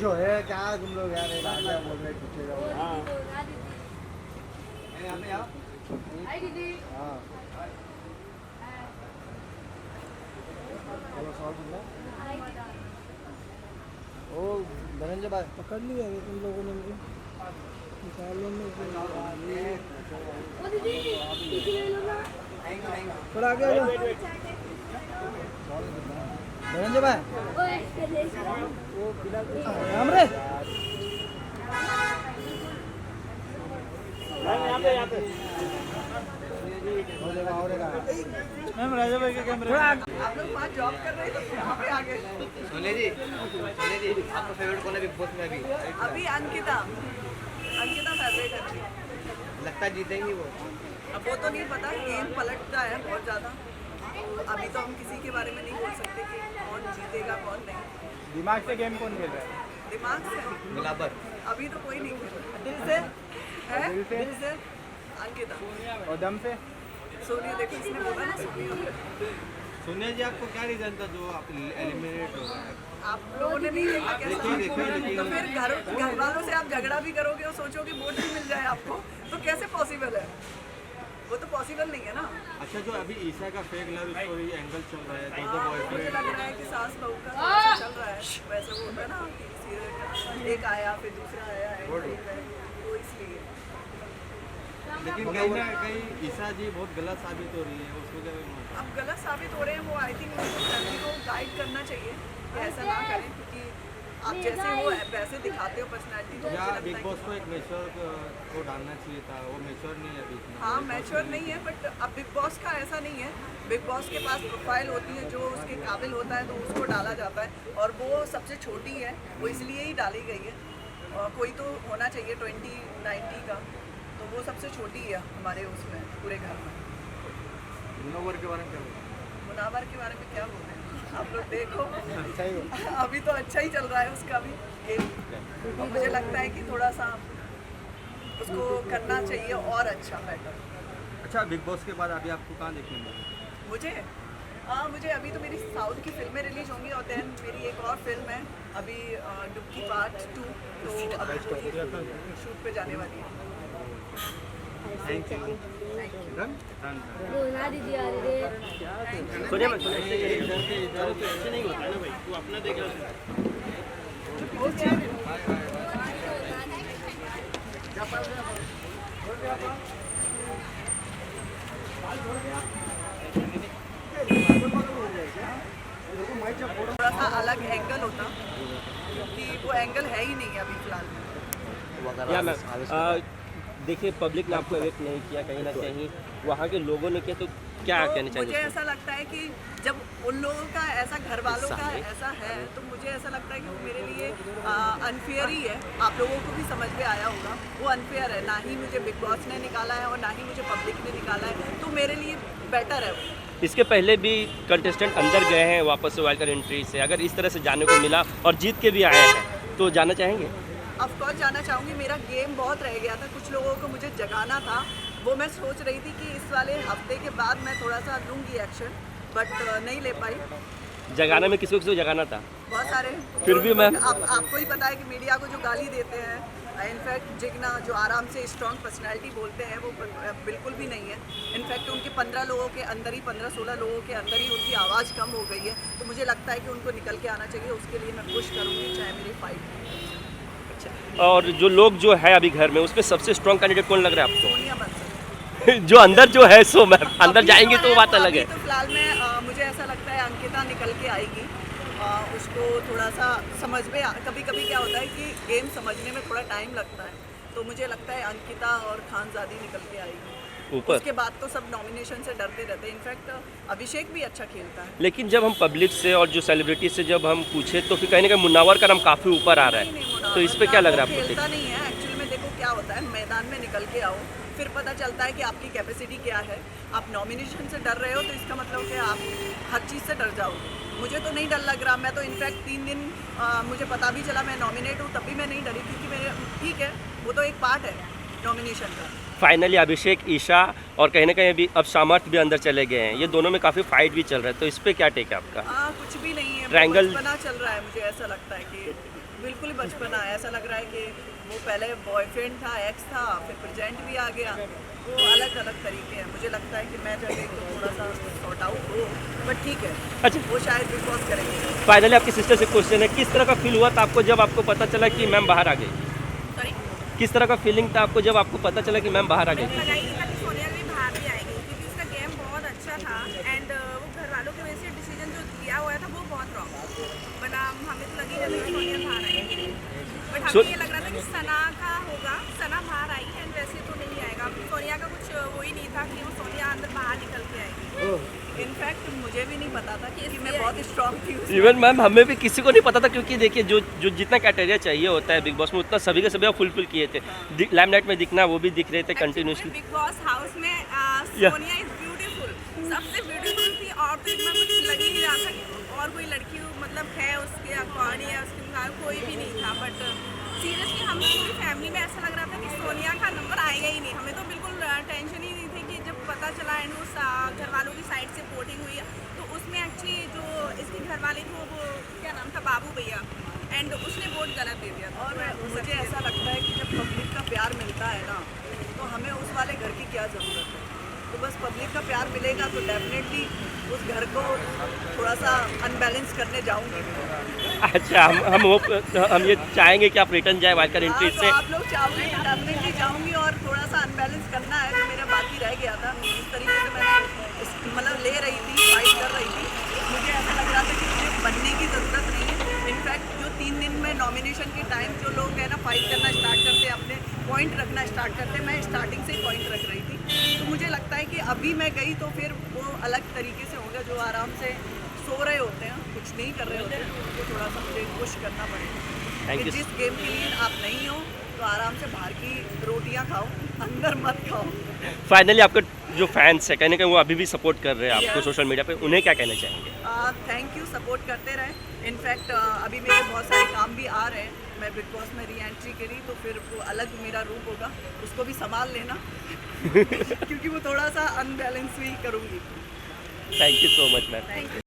जो है क्या तुम लोग यार क्या बोल रहे पीछे जाओ। हाँ ओ धनंजय भाई पकड़ लिया तुम लोगों ने मुझे थोड़ा आगे धनंजय भाई राम रे मैम राजा भाई के कैमरे आप लोग वहाँ जॉब कर रहे थे यहाँ पे आ गए। सोनिया जी आपका फेवरेट कौन है बिग बॉस में अभी अंकिता फेवरेट है। लगता है जीतेंगी वो। अब वो तो नहीं पता, गेम पलटता है बहुत ज़्यादा। अभी तो हम किसी के बारे में नहीं बोल सकते कि कौन जीतेगा कौन नहीं। दिमाग से गेम कौन खेल रहा है? दिमाग से बराबर अभी तो कोई नहीं खेल रहा। दिल से है, दिल से अंकिता। और दम से सोनिया, देखो इसने बोला ना सोनिया। सोनिया जी आपको क्या रीजन था जो आप एलिमिनेट हो गए? आप लोगों ने नहीं देखा क्या? देखिए तो फिर घर वालों से आप झगड़ा भी करोगे और सोचोगे वोट भी मिल जाए आपको, तो कैसे पॉसिबल है? वो तो पॉसिबल नहीं है ना। अच्छा, जो अभी ईशा का फेक लव स्टोरी एंगल चल रहा है, दो मुझे बॉयफ्रेंड लग रहा है कि सास बहू का चल रहा है। वैसे वो होता है ना कि सीरियल में एक आया फिर दूसरा आया है, तो इसलिए। लेकिन कहीं ना कहीं ईशा जी बहुत गलत साबित हो रही है, उसको क्या अब गलत साबित हो रहे हैं वो, आई थिंक उनको फैमिली को गाइड करना चाहिए कि ऐसा ना करें, क्योंकि आप जैसे हो वैसे दिखाते हो पर्सनैलिटी। तो या बिग बॉस को एक मेच्योर को डालना चाहिए था, वो मेच्योर नहीं है बीच में। हाँ मैच्योर नहीं है, बट अब बिग बॉस का ऐसा नहीं है। बिग बॉस के पास प्रोफाइल होती है, जो उसके काबिल होता है तो उसको डाला जाता है, और वो सबसे छोटी है, वो इसलिए ही डाली गई है। और कोई तो होना चाहिए 20-90 का, तो वो सबसे छोटी है हमारे उसमें पूरे घर में। मुनव्वर के बारे में क्या बोलूं? मुनावर के बारे में क्या बोल रहे हैं आप लोग? देखो अभी तो अच्छा ही चल रहा है उसका भी गेम, और मुझे लगता है कि थोड़ा सा उसको करना चाहिए और अच्छा बेटर। अच्छा, बिग बॉस के बाद अभी आपको कहाँ देखने मिलेगा? मुझे अभी तो मेरी साउथ की फिल्में रिलीज होंगी, और देन मेरी एक और फिल्म है अभी डुबकी पार्ट 2, तो अभी शूट पे जाने वाली है। Thank you. बोलना दीदी आ रही है। सोनिया भाई ऐसे नहीं होता है ना भाई, तू अपना देख रहा थोड़ा सा अलग एंगल होता, क्योंकि वो एंगल है ही नहीं है अभी फिलहाल में। या मैम देखिए, पब्लिक ने आपको अवेक नहीं किया, कहीं ना कहीं वहाँ के लोगों ने किया, तो क्या कहना चाहिए? मुझे ऐसा लगता है कि जब उन लोगों का ऐसा, घर वालों का ऐसा है, तो मुझे ऐसा लगता है कि वो मेरे लिए अनफेयर ही है। आप लोगों को भी समझ में आया होगा, वो अनफेयर है। ना ही मुझे बिग बॉस ने निकाला है और ना ही मुझे पब्लिक ने निकाला है, तो मेरे लिए बेटर है वो। इसके पहले भी कंटेस्टेंट अंदर गए हैं वापस से वाइल्ड कार्ड एंट्री से, अगर इस तरह से जाने को मिला और जीत के भी आए हैं, तो जाना चाहेंगे? ऑफकोर्स जाना चाहूँगी। मेरा गेम बहुत रह गया था, कुछ लोगों को मुझे जगाना था, वो मैं सोच रही थी कि इस वाले हफ्ते के बाद मैं थोड़ा सा लूँगी एक्शन, बट नहीं ले पाई। जगाना में किसी को जगाना था? बहुत सारे। फिर भी मैं आपको ही पता है कि मीडिया को जो गाली देते हैं, इनफैक्ट जिगना जो आराम से स्ट्रॉन्ग पर्सनैलिटी बोलते हैं, वो बिल्कुल भी नहीं है। इनफैक्ट उनके 15 लोगों के अंदर ही, 15-16 लोगों के अंदर ही उनकी आवाज़ कम हो गई है, तो मुझे लगता है कि उनको निकल के आना चाहिए। उसके लिए मैं पुश करूँगी, चाहे मेरी फाइट। और जो लोग जो है अभी घर में, उसमें सबसे स्ट्रॉन्ग कैंडिडेट कौन लग रहा है आपको? सोनिया बंसल। जो अंदर जो है सो मैम, अंदर जाएंगे तो बात अलग है। तो फिलहाल में मुझे ऐसा लगता है अंकिता निकल के आएगी। उसको थोड़ा सा समझ में, कभी कभी क्या होता है कि गेम समझने में थोड़ा टाइम लगता है, तो मुझे लगता है अंकिता और खानजादी निकल के आएगी ऊपर। उसके बाद तो सब नॉमिनेशन से डरते रहते हैं। इनफैक्ट अभिषेक भी अच्छा खेलता है। लेकिन जब हम पब्लिक से और जो सेलिब्रिटी से जब हम पूछे, तो फिर कहीं ना कहीं मुनावर का नाम काफ़ी ऊपर आ रहा है, तो इस पर क्या लग रहा है आपको? खेलता नहीं है एक्चुअली में। देखो क्या होता है, मैदान में निकल के आओ, फिर पता चलता है कि आपकी कैपेसिटी क्या है। आप नॉमिनेशन से डर रहे हो, तो इसका मतलब कि आप हर चीज़ से डर जाओगे। मुझे तो नहीं डर लग रहा। मैं तो इनफैक्ट 3 दिन मुझे पता भी चला मैं नॉमिनेट हूँ, तब भी मैं नहीं डरी, क्योंकि मेरे ठीक है, वो तो एक पार्ट है नॉमिनेशन का। फाइनली अभिषेक, ईशा और कहीं ना कहीं अभी अब सामर्थ भी अंदर चले गए हैं, ये दोनों में काफ़ी फाइट भी चल रहा है, तो इस पे क्या टेक है आपका? कुछ भी नहीं है, ट्रायंगल बचपना चल रहा है। मुझे ऐसा लगता है कि बिल्कुल ही बचपना है। ऐसा लग रहा है कि वो पहले बॉयफ्रेंड था, एक्स था, फिर प्रेजेंट भी आ गया। वो अलग अलग तरीके हैं। मुझे लगता है कि मैं जब एक तो थोड़ा सा सॉर्ट आउट हो, बट ठीक है, अच्छा, वो शायद बिग बॉस करेंगे। फाइनली आपकी सिस्टर से क्वेश्चन है, किस तरह का फील हुआ था आपको जब आपको पता चला कि मैम बाहर आ गई? सॉरी, किस तरह का फीलिंग था आपको जब आपको पता चला कि मैम बाहर आ गई? लगाई था कि सोनिया भी बाहर भी आएगी, क्योंकि उसका गेम बहुत अच्छा था एंड वो घर वालों की वजह से डिसीजन जो लिया हुआ था वो बहुत रॉन्ग था। बट हमें तो लगी जब सोनिया बाहर आएगी, बट हमें ये लग रहा था कि सना का होगा। सना बाहर आई एंड वैसे तो नहीं आएगा। सोनिया का कुछ वो ही नहीं था कि वो सोनिया अंदर बाहर निकल के आएगी। इनफैक्ट मुझे भी नहीं पता था कि मैं बहुत स्ट्रांग थी उसमें। इवन मैम हमें भी किसी को नहीं पता था, क्योंकि देखिए जो जो जितना क्राइटेरिया चाहिए होता है बिग बॉस में उतना सभी के सभी फुलफिल किए थे। लाइमलाइट में दिखना, वो भी दिख रहे थे कंटिन्यूसली। बिग बॉस हाउस में सोनिया इज ब्यूटीफुल, सबसे ब्यूटीफुल थी और तो इतना कुछ लग ही नहीं रहा था कि और कोई लड़की मतलब है उसके अकॉर्डिंग या उसके मुताबिक कोई भी नहीं था। बट सीरियसली हम पूरी फैमिली में ऐसा लग रहा था कि सोनिया का नंबर आएगा ही नहीं। हमें तो बिल्कुल टेंशन ही नहीं थी कि जब पता चला एंड उस घर वालों की साइड से वोटिंग हुई है तो उसमें एक्चुअली जो इसके घर वाले थे वो क्या नाम था, बाबू भैया, एंड उसने वोट गलत दे दिया। और मुझे ऐसा लगता है कि जब पब्लिक का प्यार मिलता है ना, तो हमें उस वाले घर की क्या ज़रूरत है। तो बस पब्लिक का प्यार मिलेगा तो डेफिनेटली उस घर को थोड़ा सा अनबैलेंस करने जाऊंगी। अच्छा, हम ये चाहेंगे कि आप रिटर्न जाए वाइल्ड कार्ड एंट्री तो से। आप लोग चाहोगे तो डेफिनेटली जाऊंगी और थोड़ा सा अनबैलेंस करना है जो मेरा बाकी रह गया था। इस तरीके से मैं मतलब ले रही थी, फाइट कर रही थी। मुझे ऐसा लग रहा था कि मुझे बनने की ज़रूरत नहीं है। इनफैक्ट जो 3 दिन में नॉमिनेशन के टाइम जो लोग है ना फाइट करना स्टार्ट करते, अपने पॉइंट रखना स्टार्ट करते, मैं स्टार्टिंग से ही पॉइंट रख रही थी। तो मुझे लगता है कि अभी मैं गई तो फिर वो अलग तरीके से होगा। जो आराम से सो रहे होते हैं, कुछ नहीं कर रहे होते हैं, उनको थोड़ा सा मुझे पुश करना पड़ेगा Thank कि you. जिस गेम के लिए आप नहीं हो तो आराम से बाहर की रोटियां खाओ, अंदर मत खाओ। फाइनली आपके जो फैंस है कहीं ना कहीं वो अभी भी सपोर्ट कर रहे हैं आपको सोशल मीडिया पे, उन्हें क्या कहना चाहेंगे? थैंक यू, सपोर्ट करते रहे। इनफैक्ट अभी मेरे बहुत सारे काम भी आ रहे हैं। मैं बिग बॉस में री एंट्री करी तो फिर वो अलग मेरा रूप होगा, उसको भी संभाल लेना क्योंकि वो थोड़ा सा अनबैलेंस भी करूँगी। Thank you so much ma'am. Thank you.